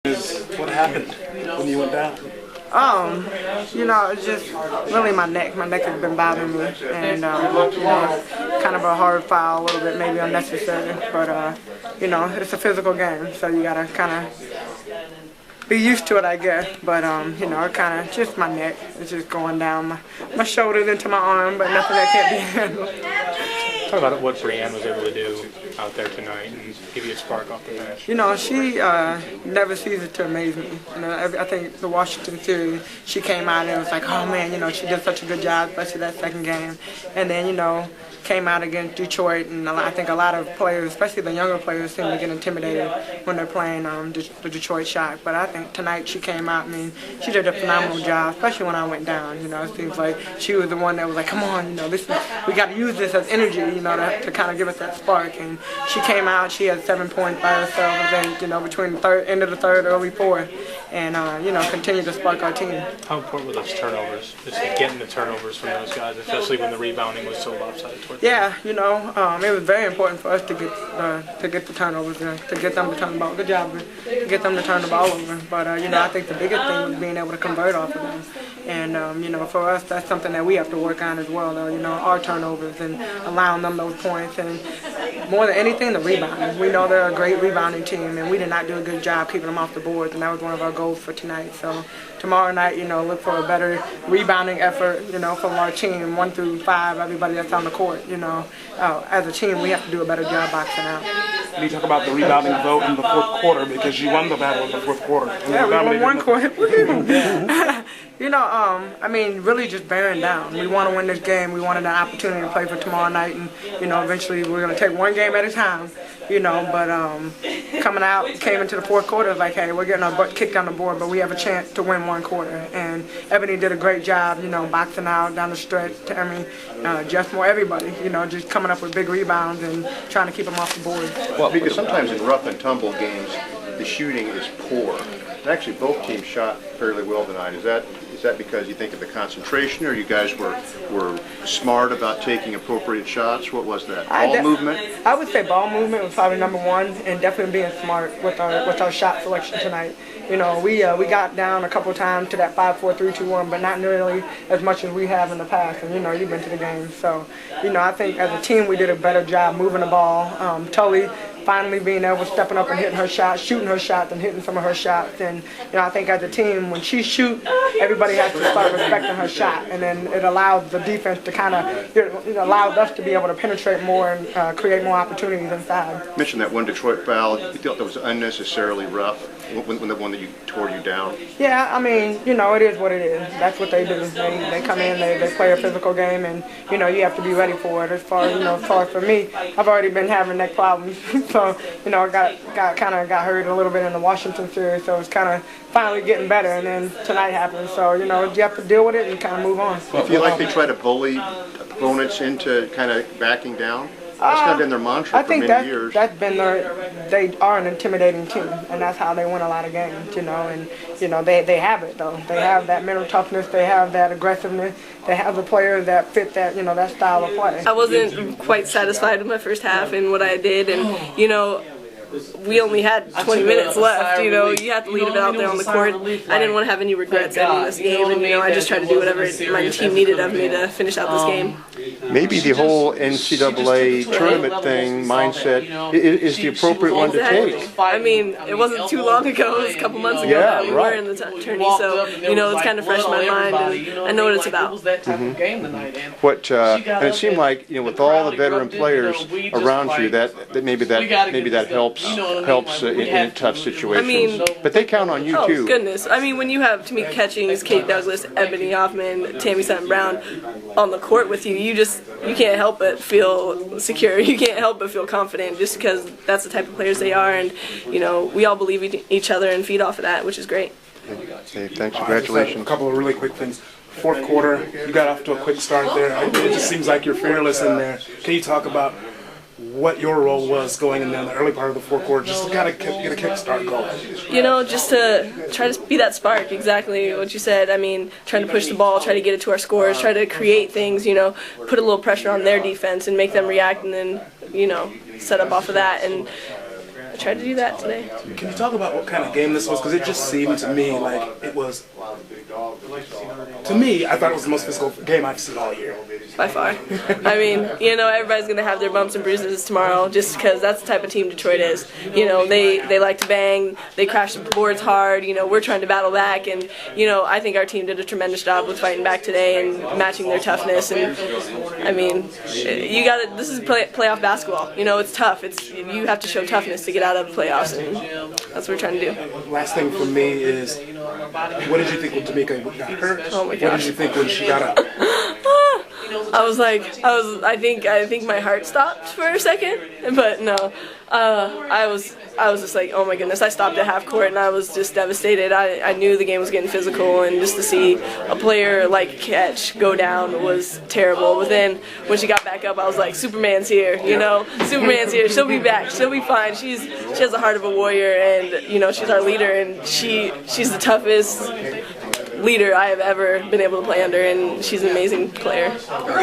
What happened when you went down? It's just really my neck. My neck has been bothering me, and kind of a hard foul, a little bit maybe unnecessary, but it's a physical game, so you gotta kind of be used to it, I guess. But it kind of just my neck. It's just going down my shoulders into my arm, but nothing that can't be handled. Talk about what Brianne was able to do out there tonight and give you a spark off the bench. She never ceases to amaze me. I think the Washington series, she came out and it was like, oh man, she did such a good job, especially that second game. And then, came out against Detroit, and I think a lot of players, especially the younger players, seem to get intimidated when they're playing the Detroit Shock. But I think tonight she came out, she did a phenomenal job, especially when I went down. It seems like she was the one that was like, come on, we got to use this as energy, to kind of give us that spark. And she came out, she had 7 points by herself, I think, between the end of the third, early fourth, and, continued to spark our team. How important were those turnovers, just getting the turnovers from those guys, especially when the rebounding was so lopsided towards them? Yeah, it was very important for us to get the turnovers, to get them to turn the ball. Good job, to get them to turn the ball over. But, I think the biggest thing was being able to convert off of them. And, for us, that's something that we have to work on as well, though, our turnovers and allowing them those points. And more than anything, the rebounding. We know they're a great rebounding team, and we did not do a good job keeping them off the boards, and that was one of our goals for tonight. So tomorrow night, look for a better rebounding effort, from our team, 1 through 5, everybody that's on the court, as a team, we have to do a better job boxing out. Can you talk about the rebounding vote in the fourth quarter, because you won the battle in the fourth quarter? Yeah, we won one quarter. Really just bearing down. We want to win this game. We wanted an opportunity to play for tomorrow night, and, eventually we're going to take one game at a time, but coming out, came into the fourth quarter, it was like, hey, we're getting our butt kicked on the board, but we have a chance to win one quarter. And Ebony did a great job, boxing out down the stretch. Tammy, Jeff Moore, everybody, just coming up with big rebounds and trying to keep them off the board. Well, because sometimes in rough and tumble games, the shooting is poor. And actually, both teams shot fairly well tonight. Is that because you think of the concentration, or you guys were smart about taking appropriate shots? What was that? Ball movement? I would say ball movement was probably number one, and definitely being smart with our shot selection tonight. We got down a couple of times to that 5-4-3-2-1, but not nearly as much as we have in the past. And you've been to the game, so I think as a team we did a better job moving the ball. Tully finally being able, stepping up and hitting her shot, shooting her shot, and hitting some of her shots. And I think as a team, when she shoots, everybody has to start respecting her shot, and then it allows the defense to it allows us to be able to penetrate more and create more opportunities inside. You mentioned that one Detroit foul. You thought that was unnecessarily rough, when the one that tore you down? Yeah, it is what it is. That's what they do. They come in, they play a physical game, and you have to be ready for it. As far as for me, I've already been having neck problems. So, I got hurt a little bit in the Washington series, so it's kind of finally getting better, and then tonight happened. So, you have to deal with it and kind of move on. Do you feel like they try to bully opponents into kind of backing down? That's kind of been their mantra for many years. That's been they are an intimidating team, and that's how they win a lot of games, and, they have it, though. They have that mental toughness, they have that aggressiveness, they have the players that fit that, that style of play. I wasn't quite satisfied with my first half and what I did, and, we only had 20 minutes left, you have to leave it out there on the court. I didn't want to have any regrets ending this game, and, I just tried to do whatever my team needed of me to finish out this game. Maybe the whole NCAA tournament thing, mindset, is the appropriate one to take. It wasn't too long ago, it was a couple months ago that we were in the tourney, so, it's kind of fresh in my mind, and I know what it's about. Mm-hmm. And it seemed like, with all the veteran players around you, that maybe that helps in tough situations. But they count on you too. Oh goodness! When you have Tamika Catchings, Kate Douglas, Ebony Hoffman, Tammy Sutton Brown on the court with you, you can't help but feel secure. You can't help but feel confident, just because that's the type of players they are, and we all believe in each other and feed off of that, which is great. Okay, thanks. Congratulations. A couple of really quick things. Fourth quarter, you got off to a quick start there. It just seems like you're fearless in there. Can you talk about what your role was going in there in the early part of the fourth quarter, just to kind of get a kickstart going? Just to try to be that spark, exactly what you said. Trying to push the ball, try to get it to our scores, try to create things, put a little pressure on their defense and make them react, and then, set up off of that. And I tried to do that today. Can you talk about what kind of game this was? Because it just seemed to me like it was. To me, I thought it was the most physical game I've seen all year. By far. I mean, you know, everybody's going to have their bumps and bruises tomorrow just because that's the type of team Detroit is. You know, they like to bang, they crash the boards hard, you know, we're trying to battle back, and, you know, I think our team did a tremendous job with fighting back today and matching their toughness, and, I mean, you got to, this is playoff basketball. You know, it's tough. You have to show toughness to get out of the playoffs, and that's what we're trying to do. Last thing for me is, what did you think when Tamika got hurt? Oh my What gosh. did you think when she got up? I think my heart stopped for a second, but no, I was just like, oh my goodness. I stopped at half court and I was just devastated. I knew the game was getting physical, and just to see a player like Catch go down was terrible. But then when she got back up, I was like, Superman's here, you know, Superman's here. She'll be back. She'll be fine. She has the heart of a warrior, and you know, she's our leader, and she's the toughest leader I have ever been able to play under, and she's an amazing player.